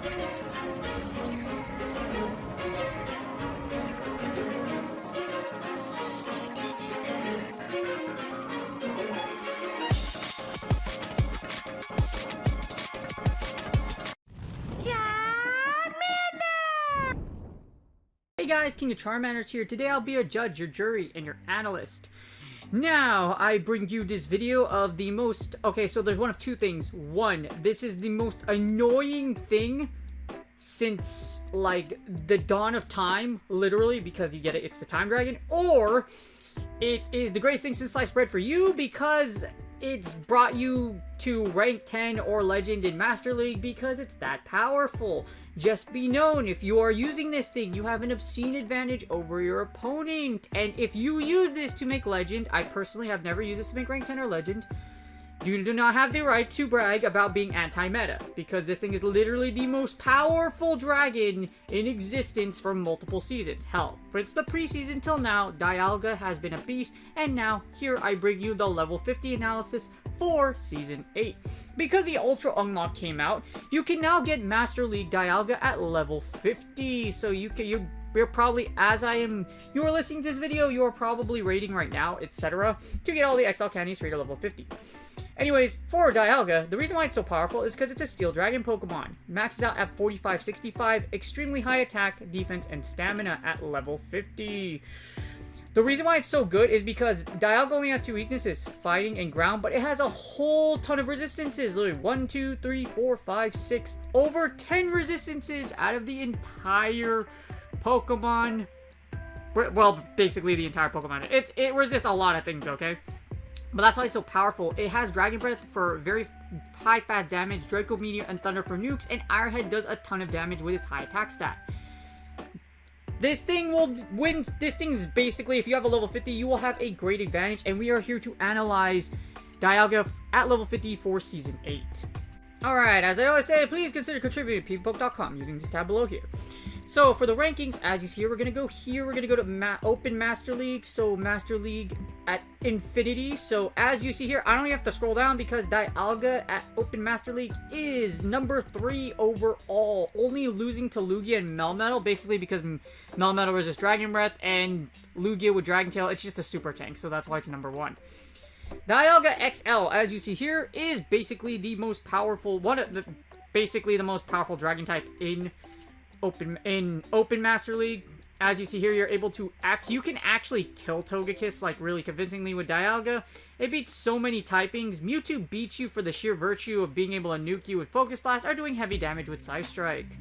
Hey guys, King of Charmanders here. Today I'll be your judge, your jury, and your analyst. Now, I bring you this video of the most... Okay, so there's one of two things. One, this is the most annoying thing since, like, the dawn of time, literally, because you get it, it's the Time Dragon. Or, it is the greatest thing since sliced bread for you because it's brought you to rank 10 or legend in Master League because it's that powerful. Just be known, if you are using this thing, you have an obscene advantage over your opponent. And if you use this to make legend, I personally have never used this to make rank 10 or legend, you do not have the right to brag about being anti-meta, because this thing is literally the most powerful dragon in existence for multiple seasons. Hell, since the preseason till now, Dialga has been a beast, and now here I bring you the level 50 analysis for Season 8. Because the Ultra Unlock came out, you can now get Master League Dialga at level 50, so you're probably, you are listening to this video, you are probably rating right now, etc., to get all the XL candies for your level 50. Anyways, for Dialga, the reason why it's so powerful is because it's a Steel Dragon Pokemon. Maxes out at 45-65, extremely high attack, defense, and stamina at level 50. The reason why it's so good is because Dialga only has two weaknesses, fighting and ground, but it has a whole ton of resistances. Literally 1, 2, 3, 4, 5, 6, over 10 resistances out of the entire Pokemon. Well, basically the entire Pokemon. It resists a lot of things, okay? But that's why it's so powerful. It has Dragon Breath for very high fast damage, Draco Meteor and Thunder for nukes, and Iron Head does a ton of damage with its high attack stat. This thing will win. This thing is basically, if you have a level 50, you will have a great advantage, and we are here to analyze Dialga at level 50 for Season 8. Alright, as I always say, please consider contributing to pvpoke.com using this tab below here. So, for the rankings, as you see here, we're going to go here. We're going to go to Open Master League. So, Master League at Infinity. So, as you see here, I don't even have to scroll down because Dialga at Open Master League is number 3 overall. Only losing to Lugia and Melmetal, basically because Melmetal resists Dragon Breath and Lugia with Dragon Tail. It's just a super tank, so that's why it's number 1. Dialga XL, as you see here, is basically the most powerful, basically the most powerful Dragon type in Open Master League. As you see here, you're able to you can actually kill Togekiss, like, really convincingly with Dialga. It beats so many typings. Mewtwo beats you for the sheer virtue of being able to nuke you with Focus Blast or doing heavy damage with Psy Strike.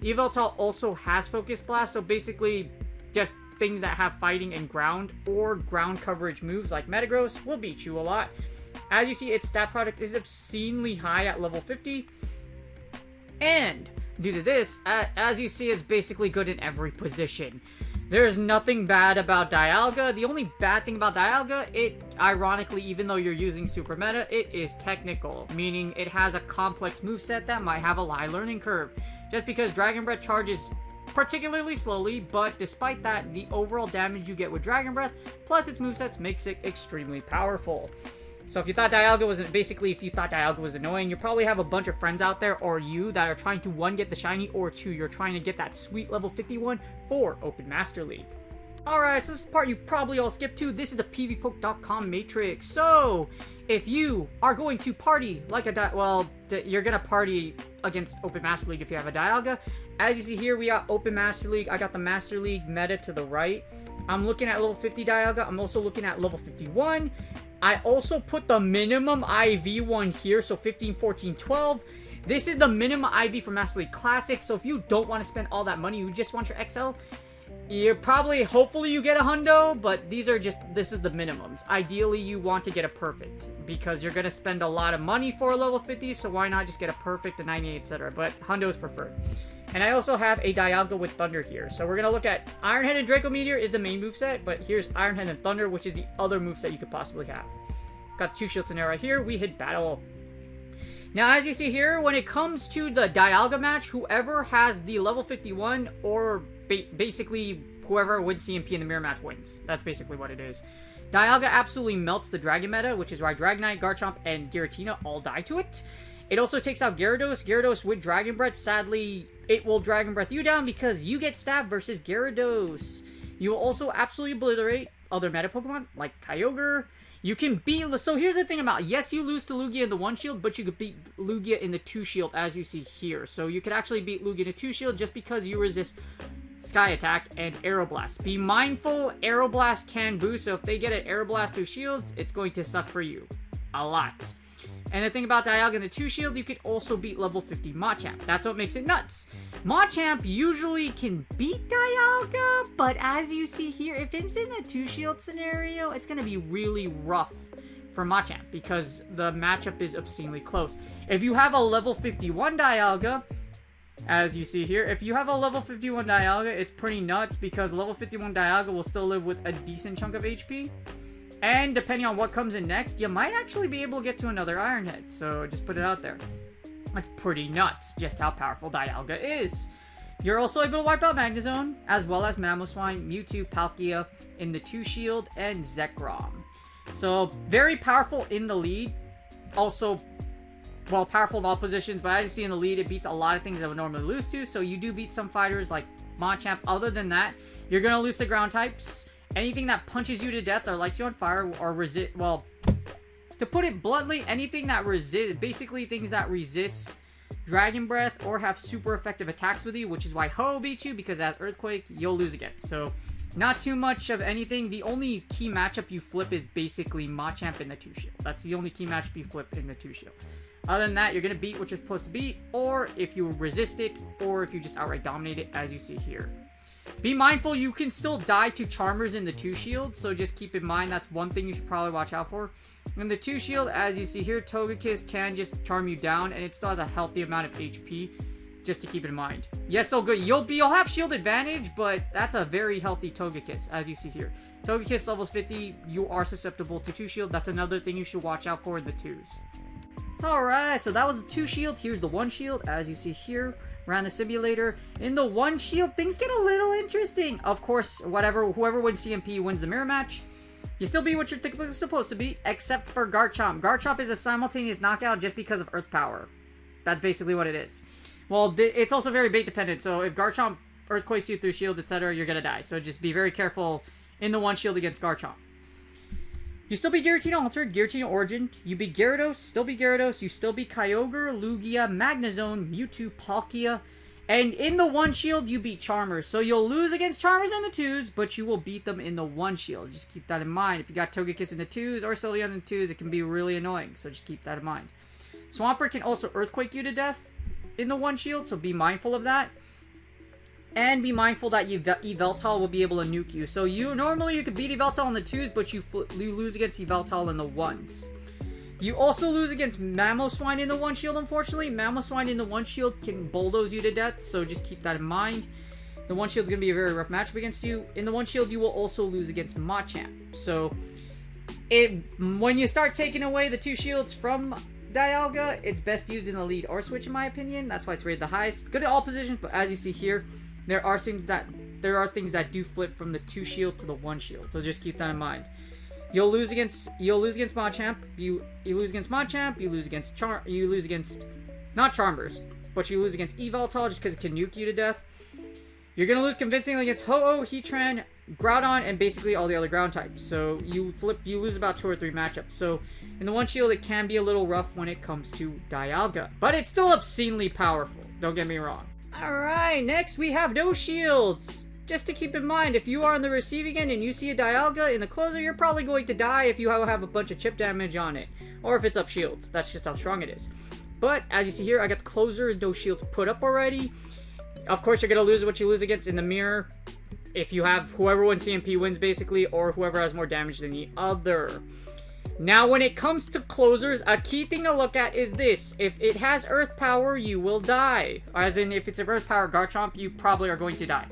Yveltal also has Focus Blast, so basically just things that have fighting and ground or ground coverage moves like Metagross will beat you a lot. As you see, its stat product is obscenely high at level 50. And due to this, as you see, it's basically good in every position. There's nothing bad about Dialga. The only bad thing about Dialga, ironically, even though you're using Super Meta, it is technical, meaning it has a complex moveset that might have a high learning curve. Just because Dragon Breath charges particularly slowly, but despite that, the overall damage you get with Dragon Breath, plus its movesets, makes it extremely powerful. So if you thought Dialga was annoying, you probably have a bunch of friends out there, or you, that are trying to 1, get the shiny, or 2, you're trying to get that sweet level 51 for Open Master League. Alright, so this is the part you probably all skipped to. This is the pvpoke.com matrix. So, if you are going to party like you're going to party against Open Master League if you have a Dialga. As you see here, we got Open Master League. I got the Master League meta to the right. I'm looking at level 50 Dialga. I'm also looking at level 51. I also put the minimum IV one here, so 15, 14, 12. This is the minimum IV for Master League Classic, so if you don't want to spend all that money, you just want your XL, you're probably, hopefully you get a hundo, but this is the minimums. Ideally, you want to get a perfect, because you're going to spend a lot of money for a level 50, so why not just get a perfect, a 98, etc. But hundo is preferred. And I also have a Dialga with Thunder here. So we're going to look at Iron Head and Draco Meteor is the main moveset, but here's Iron Head and Thunder, which is the other moveset you could possibly have. Got 2 shields in there right here. We hit battle. Now, as you see here, when it comes to the Dialga match, whoever has the level 51, or basically whoever wins CMP in the mirror match wins. That's basically what it is. Dialga absolutely melts the Dragon meta, which is why Dragonite, Garchomp, and Giratina all die to it. It also takes out Gyarados. Gyarados with Dragon Breath. Sadly, it will Dragon Breath you down because you get stabbed versus Gyarados. You will also absolutely obliterate other meta Pokemon like Kyogre. You can beat... So here's the thing about... Yes, you lose to Lugia in the 1 shield, but you could beat Lugia in the 2 shield as you see here. So you could actually beat Lugia in the 2 shield just because you resist Sky Attack and Aeroblast. Be mindful, Aeroblast can boost, so if they get an Aeroblast through shields, it's going to suck for you. A lot. And the thing about Dialga in the 2 shield, you could also beat level 50 Machamp. That's what makes it nuts. Machamp usually can beat Dialga, but as you see here, if it's in the 2 shield scenario, it's going to be really rough for Machamp because the matchup is obscenely close. If you have a level 51 Dialga, as you see here, if you have a level 51 Dialga, it's pretty nuts because level 51 Dialga will still live with a decent chunk of HP. And depending on what comes in next, you might actually be able to get to another Iron Head. So just put it out there. That's pretty nuts, just how powerful Dialga is. You're also able to wipe out Magnezone, as well as Mamoswine, Mewtwo, Palkia in the 2 shield, and Zekrom. So very powerful in the lead. Also, well, powerful in all positions, but as you see in the lead, it beats a lot of things that would normally lose to. So you do beat some fighters like Machamp. Other than that, you're going to lose to ground types. Anything that punches you to death or lights you on fire or resist, well, to put it bluntly, anything that resists, basically things that resist Dragon Breath or have super effective attacks with you, which is why Ho beats you, because as Earthquake, you'll lose against. So, not too much of anything. The only key matchup you flip is basically Machamp in the 2 shield. That's the only key matchup you flip in the 2 shield. Other than that, you're going to beat what you're supposed to beat, or if you resist it, or if you just outright dominate it, as you see here. Be mindful, you can still die to Charmers in the 2 shield, so just keep in mind that's one thing you should probably watch out for. In the 2 shield, as you see here, Togekiss can just charm you down, and it still has a healthy amount of HP, just to keep in mind. Yes, so good. You'll have shield advantage, but that's a very healthy Togekiss, as you see here. Togekiss levels 50, you are susceptible to 2 shield. That's another thing you should watch out for in the 2s. Alright, so that was the 2 shield. Here's the 1 shield, as you see here. Around the simulator. In the 1 shield, things get a little interesting. Of course, whoever wins CMP wins the mirror match. You still beat what you're typically supposed to beat, except for Garchomp. Garchomp is a simultaneous knockout just because of Earth Power. That's basically what it is. Well, it's also very bait dependent, so if Garchomp Earthquakes you through shield, etc., you're gonna die. So just be very careful in the 1 shield against Garchomp. You still beat Giratina Altered, Giratina Origin. You beat Gyarados, still beat Gyarados. You still beat Kyogre, Lugia, Magnezone, Mewtwo, Palkia. And in the 1 shield, you beat Charmers. So you'll lose against Charmers in the 2s, but you will beat them in the 1 shield. Just keep that in mind. If you got Togekiss in the 2s or Sylveon in the 2s, it can be really annoying. So just keep that in mind. Swampert can also Earthquake you to death in the 1 shield, so be mindful of that. And be mindful that Yveltal will be able to nuke you. So normally you could beat Yveltal in the 2s, but you lose against Yveltal in the 1s. You also lose against Mamoswine in the 1 shield, unfortunately. Mamoswine in the 1 shield can bulldoze you to death, so just keep that in mind. The 1 shield is going to be a very rough matchup against you. In the 1 shield, you will also lose against Machamp. So, when you start taking away the 2 shields from Dialga, it's best used in the lead or switch, in my opinion. That's why it's rated the highest. Good at all positions, but as you see here, there are things that do flip from the 2 shield to the 1 shield. So just keep that in mind. You'll lose against Machamp. You lose against Machamp. You lose against not Charmers, but you lose against Yveltal just because it can nuke you to death. You're gonna lose convincingly against Ho-Oh, Heatran, Groudon, and basically all the other ground types. So you lose about 2 or 3 matchups. So in the 1 shield, it can be a little rough when it comes to Dialga, but it's still obscenely powerful. Don't get me wrong. Alright, next we have no shields. Just to keep in mind, if you are on the receiving end and you see a Dialga in the closer, you're probably going to die if you have a bunch of chip damage on it. Or if it's up shields. That's just how strong it is. But, as you see here, I got the closer and no shields put up already. Of course, you're going to lose what you lose against in the mirror. If you have whoever wins CMP wins, basically, or whoever has more damage than the other. Now, when it comes to closers, a key thing to look at is this. If it has Earth Power, you will die. As in, if it's an Earth Power Garchomp, you probably are going to die.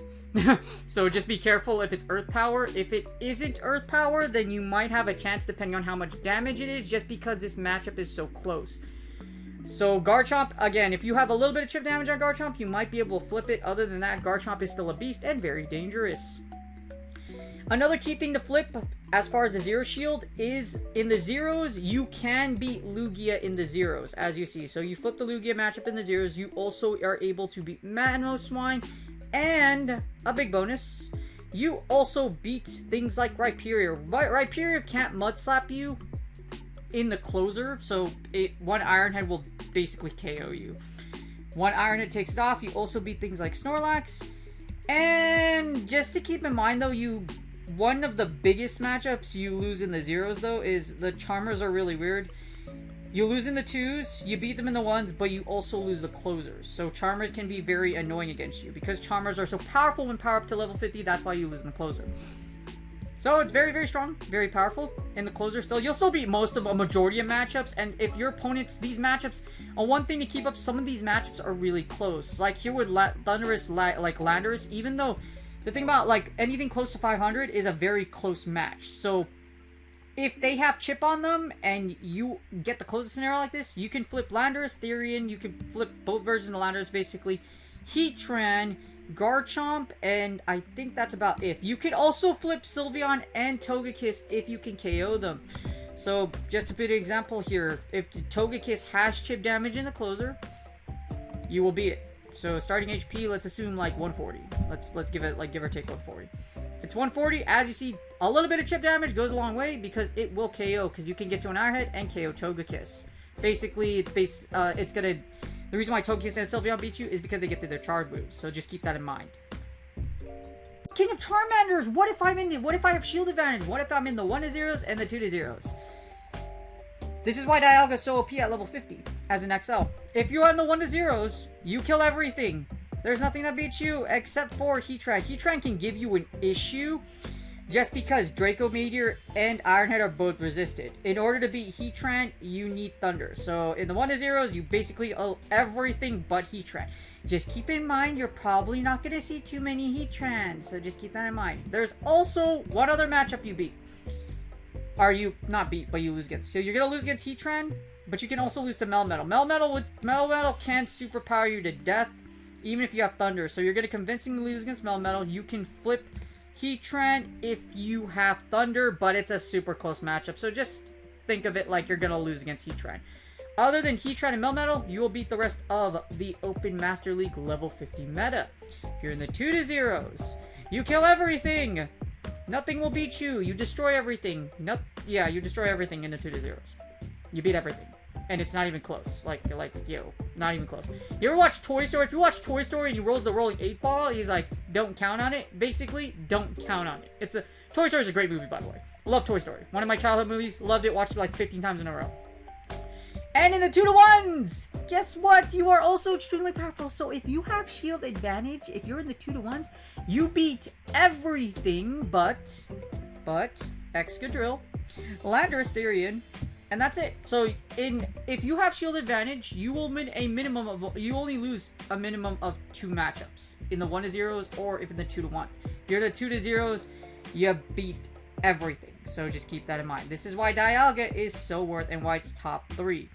So just be careful if it's Earth Power. If it isn't Earth Power, then you might have a chance depending on how much damage it is, just because this matchup is so close. So Garchomp, again, if you have a little bit of chip damage on Garchomp, you might be able to flip it. Other than that, Garchomp is still a beast and very dangerous. Another key thing to flip, as far as the zero shield is, in the zeros, you can beat Lugia in the zeros, as you see. So you flip the Lugia matchup in the zeros, you also are able to beat Swine, and a big bonus, you also beat things like Rhyperior. Rhyperior can't mud slap you in the closer, so one Iron Head will basically KO you. One Iron Head takes it off. You also beat things like Snorlax. And just to keep in mind though, one of the biggest matchups you lose in the zeros though is the Charmers are really weird. You lose in the twos, you beat them in the ones, but you also lose the closers. So Charmers can be very annoying against you. Because Charmers are so powerful when power up to level 50, that's why you lose in the closer. So it's very, very strong, very powerful in the closer still. You'll still beat most of a majority of matchups, and if your opponents, these matchups, one thing to keep up, some of these matchups are really close. Like here with Thundurus, like Landorus, even though the thing about like anything close to 500 is a very close match. So if they have chip on them and you get the closest scenario like this, you can flip Landorus, Therian, you can flip both versions of Landorus basically, Heatran, Garchomp, and I think that's about it. You can also flip Sylveon and Togekiss if you can KO them. So just to put an example here, if Togekiss has chip damage in the closer, you will beat it. So starting HP, let's assume like 140. Let's give it like give or take 140. If it's 140, as you see, a little bit of chip damage goes a long way because it will KO, because you can get to an Iron Head and KO Togekiss. Basically, it's gonna. The reason why Togekiss and Sylveon beat you is because they get to their charge moves. So just keep that in mind. King of Charmanders. What if I have shield advantage? What if I'm in the 1-0s and the 2-0s? This is why Dialga is so OP at level 50 as an XL. If you're on the 1-0s, you kill everything. There's nothing that beats you except for Heatran. Heatran can give you an issue just because Draco Meteor and Iron Head are both resisted. In order to beat Heatran, you need Thunder. So in the 1-0s, you basically owe everything but Heatran. Just keep in mind, you're probably not going to see too many Heatrans. So just keep that in mind. There's also one other matchup you beat. Or you not beat, but you lose against. So you're going to lose against Heatran, but you can also lose to Melmetal. Melmetal can superpower you to death, even if you have Thunder. So you're going to convincingly lose against Melmetal. You can flip Heatran if you have Thunder, but it's a super close matchup. So just think of it like you're going to lose against Heatran. Other than Heatran and Melmetal, you will beat the rest of the Open Master League level 50 meta. If you're in the 2-0s, you kill everything. Nothing will beat you. You destroy everything. Yeah, you destroy everything in the 2-0s. You beat everything. And it's not even close. Yo, not even close. You ever watch Toy Story? If you watch Toy Story and he rolls the rolling 8-ball, he's like, don't count on it. Basically, don't count on it. Toy Story is a great movie, by the way. Love Toy Story. One of my childhood movies. Loved it. Watched it like 15 times in a row. And in the 2-1s, guess what? You are also extremely powerful. So if you have shield advantage, if you're in the 2-1s, you beat everything but Excadrill, Landorus, Therian, and that's it. So if you have shield advantage, you will you only lose a minimum of 2 matchups in the 1-0s or if in the 2-1s. If you're in the 2-0s, you beat everything. So just keep that in mind. This is why Dialga is so worth and why it's top 3.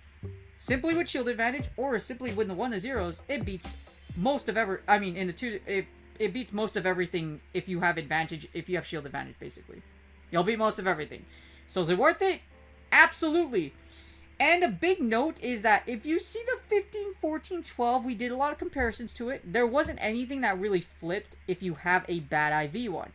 Simply with shield advantage or simply with the 1-0s, it beats most of it beats most of everything if you have advantage, if you have shield advantage, basically. You'll beat most of everything. So is it worth it? Absolutely. And a big note is that if you see the 15, 14, 12, we did a lot of comparisons to it. There wasn't anything that really flipped if you have a bad IV one.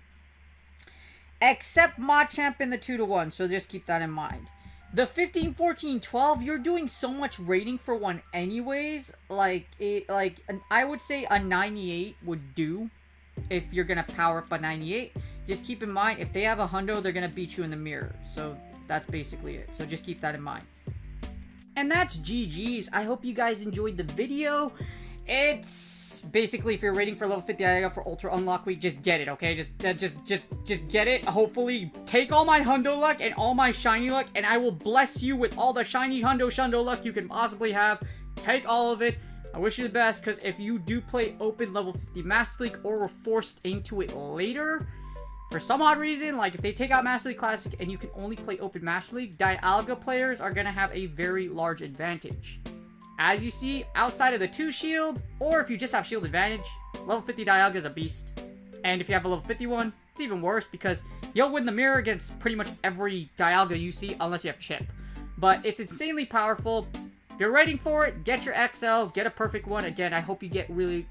Except Machamp in the 2-1, so just keep that in mind. The 15, 14, 12, you're doing so much rating for one anyways. I would say a 98 would do if you're going to power up a 98. Just keep in mind, if they have a hundo, they're going to beat you in the mirror. So that's basically it. So just keep that in mind. And that's GG's. I hope you guys enjoyed the video. It's basically, if you're waiting for level 50 Dialga for Ultra Unlock Week, just get it, okay? Just get it. Hopefully, take all my Hundo luck and all my Shiny luck, and I will bless you with all the Shiny Hundo Shundo luck you can possibly have. Take all of it. I wish you the best, because if you do play Open Level 50 Master League, or were forced into it later, for some odd reason, like if they take out Master League Classic and you can only play Open Master League, Dialga players are going to have a very large advantage. As you see, outside of the 2 shield, or if you just have shield advantage, level 50 Dialga is a beast. And if you have a level 51, it's even worse because you'll win the mirror against pretty much every Dialga you see unless you have Chip. But it's insanely powerful. If you're waiting for it, get your XL, get a perfect one. Again, I hope you get really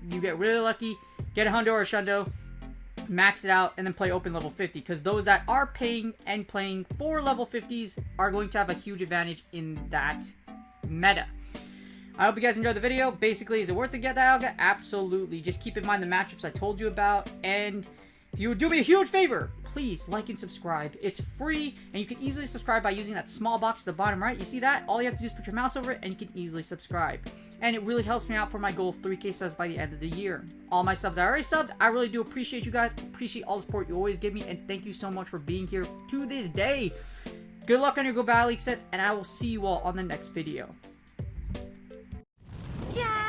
lucky, get a Hundo or a Shundo, max it out, and then play open level 50. Because those that are paying and playing for level 50s are going to have a huge advantage in that meta. I hope you guys enjoyed the video. Basically, is it worth to get Dialga? Absolutely. Just keep in mind the matchups I told you about. And if you would do me a huge favor, please like and subscribe. It's free, and you can easily subscribe by using that small box at the bottom right. You see that? All you have to do is put your mouse over it, and you can easily subscribe. And it really helps me out for my goal of 3K subs by the end of the year. All my subs I already subbed. I really do appreciate you guys. Appreciate all the support you always give me, and thank you so much for being here to this day. Good luck on your Go Battle League sets, and I will see you all on the next video. Ciao!